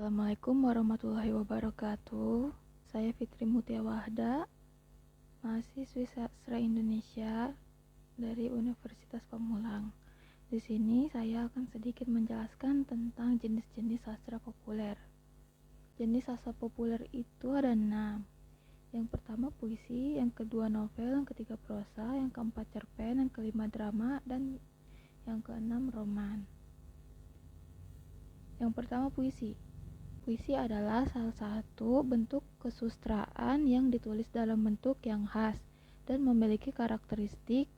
Assalamualaikum warahmatullahi wabarakatuh. Saya Fitri Mutia Wahda, mahasiswi sastra Indonesia dari Universitas Pamulang. Di sini saya akan sedikit menjelaskan tentang jenis-jenis sastra populer. Jenis sastra populer itu ada 6. Yang pertama puisi, yang kedua novel, yang ketiga prosa, yang keempat cerpen, yang kelima drama, dan yang keenam roman. Yang pertama puisi. Puisi adalah salah satu bentuk kesustraan yang ditulis dalam bentuk yang khas dan memiliki karakteristik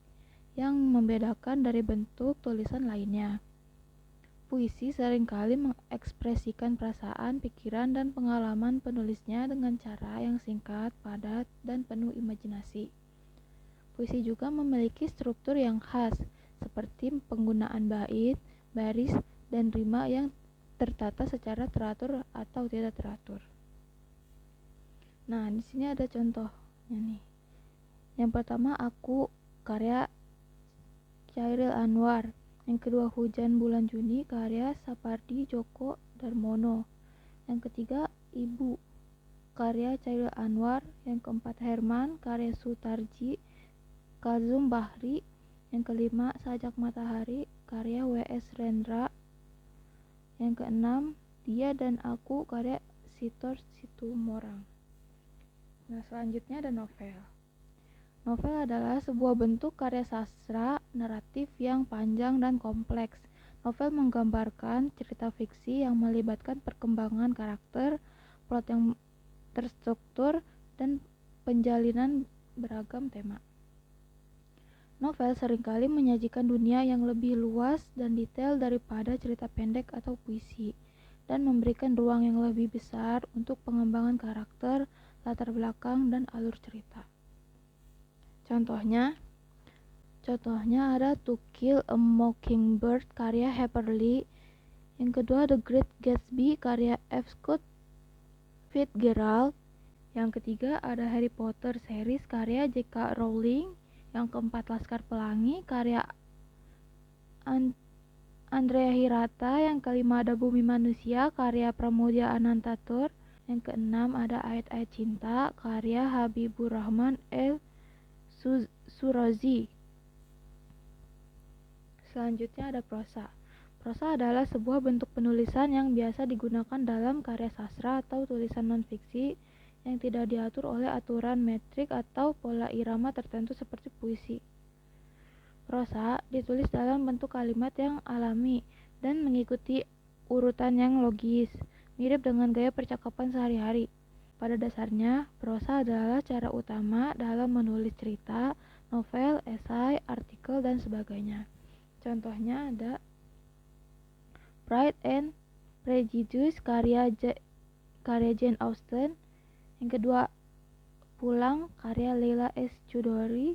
yang membedakan dari bentuk tulisan lainnya. Puisi seringkali mengekspresikan perasaan, pikiran, dan pengalaman penulisnya dengan cara yang singkat, padat, dan penuh imajinasi. Puisi juga memiliki struktur yang khas, seperti penggunaan bait, baris, dan rima yang tertata secara teratur atau tidak teratur. Nah, di sini ada contohnya nih. Yang pertama Aku, karya Chairil Anwar. Yang kedua Hujan Bulan Juni, karya Sapardi Djoko Darmono. Yang ketiga Ibu, karya Chairil Anwar. Yang keempat Herman, karya Sutarji Kazum Bahri. Yang kelima Sajak Matahari, karya W.S. Rendra. Yang keenam, Dia dan Aku, karya Sitor Situmorang. Nah, selanjutnya ada novel. Novel adalah sebuah bentuk karya sastra naratif yang panjang dan kompleks. Novel menggambarkan cerita fiksi yang melibatkan perkembangan karakter, plot yang terstruktur, dan penjalinan beragam tema. Novel seringkali menyajikan dunia yang lebih luas dan detail daripada cerita pendek atau puisi, dan memberikan ruang yang lebih besar untuk pengembangan karakter, latar belakang, dan alur cerita. Contohnya ada To Kill a Mockingbird, karya Harper Lee. Yang kedua The Great Gatsby, karya F. Scott Fitzgerald. Yang ketiga ada Harry Potter series, karya J.K. Rowling. Yang keempat Laskar Pelangi, karya Andrea Hirata. Yang kelima ada Bumi Manusia, karya Pramoedya Anantatur. Yang keenam ada Ayat-Ayat Cinta, karya Habibur Rahman El Surazi. Selanjutnya ada prosa. Prosa adalah sebuah bentuk penulisan yang biasa digunakan dalam karya sastra atau tulisan non-fiksi yang tidak diatur oleh aturan metrik atau pola irama tertentu seperti puisi. Prosa ditulis dalam bentuk kalimat yang alami dan mengikuti urutan yang logis, mirip dengan gaya percakapan sehari-hari. Pada dasarnya, prosa adalah cara utama dalam menulis cerita, novel, esai, artikel, dan sebagainya. Contohnya ada Pride and Prejudice, karya Jane Austen. Yang kedua Pulang, karya Leila S. Chudori.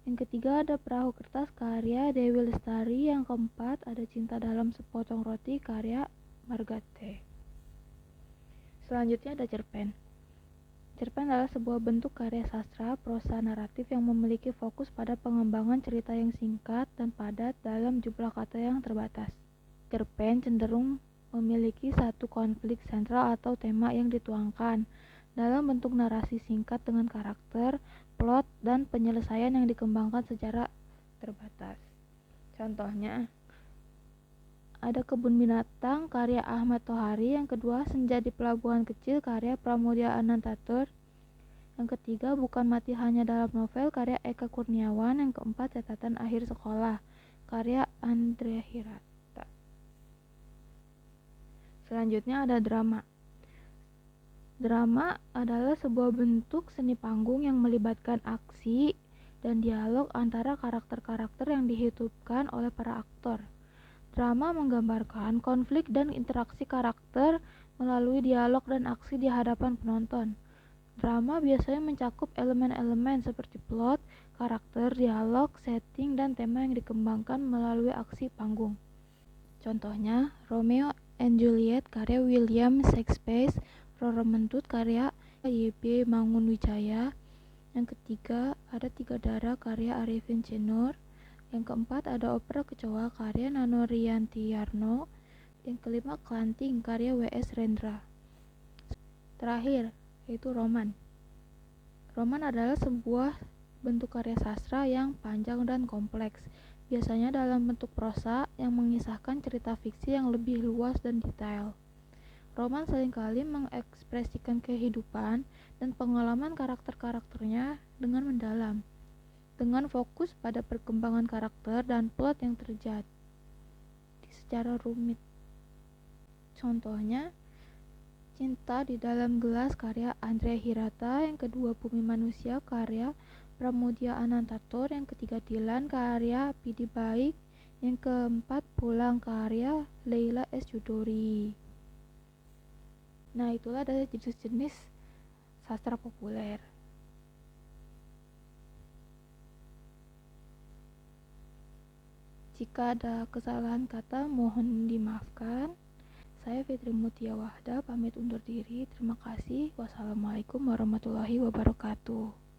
Yang ketiga ada Perahu Kertas, karya Dewi Lestari. Yang keempat ada Cinta Dalam Sepotong Roti, karya Margate. Selanjutnya ada cerpen. Cerpen adalah sebuah bentuk karya sastra prosa naratif yang memiliki fokus pada pengembangan cerita yang singkat dan padat dalam jumlah kata yang terbatas. Cerpen cenderung memiliki satu konflik sentral atau tema yang dituangkan dalam bentuk narasi singkat dengan karakter, plot, dan penyelesaian yang dikembangkan secara terbatas. Contohnya ada Kebun Binatang, karya Ahmad Tohari. Yang kedua Senja di Pelabuhan Kecil, karya Pramoedya Anantatur. Yang ketiga Bukan Mati Hanya Dalam Novel, karya Eka Kurniawan. Yang keempat Catatan Akhir Sekolah, karya Andrea Hirata. Selanjutnya ada drama. Drama adalah sebuah bentuk seni panggung yang melibatkan aksi dan dialog antara karakter-karakter yang dihidupkan oleh para aktor. Drama menggambarkan konflik dan interaksi karakter melalui dialog dan aksi di hadapan penonton. Drama biasanya mencakup elemen-elemen seperti plot, karakter, dialog, setting, dan tema yang dikembangkan melalui aksi panggung. Contohnya Romeo and Juliet, karya William Shakespeare. Roro Mentut, karya Y.B. Mangunwijaya. Yang ketiga ada Tiga Darah, karya Arifin C. Nur. Yang keempat ada Opera Kecoa, karya Nano Rianti Yarno. Yang kelima, Kelanting karya W.S. Rendra. Terakhir, yaitu roman. Roman adalah sebuah bentuk karya sastra yang panjang dan kompleks, biasanya dalam bentuk prosa yang mengisahkan cerita fiksi yang lebih luas dan detail. Roman seringkali mengekspresikan kehidupan dan pengalaman karakter-karakternya dengan mendalam, dengan fokus pada perkembangan karakter dan plot yang terjadi secara rumit. Contohnya, Cinta di Dalam Gelas karya Andre Hirata, yang kedua Bumi Manusia karya Pramudia Anantatur, yang ketiga Dilan karya Pidi Baik, yang keempat Pulang karya Leila S. Chudori. Nah, itulah dari jenis-jenis sastra populer. Jika ada kesalahan kata, mohon dimaafkan. Saya Fitri Mutia Wahda, pamit undur diri. Terima kasih. Wassalamualaikum warahmatullahi wabarakatuh.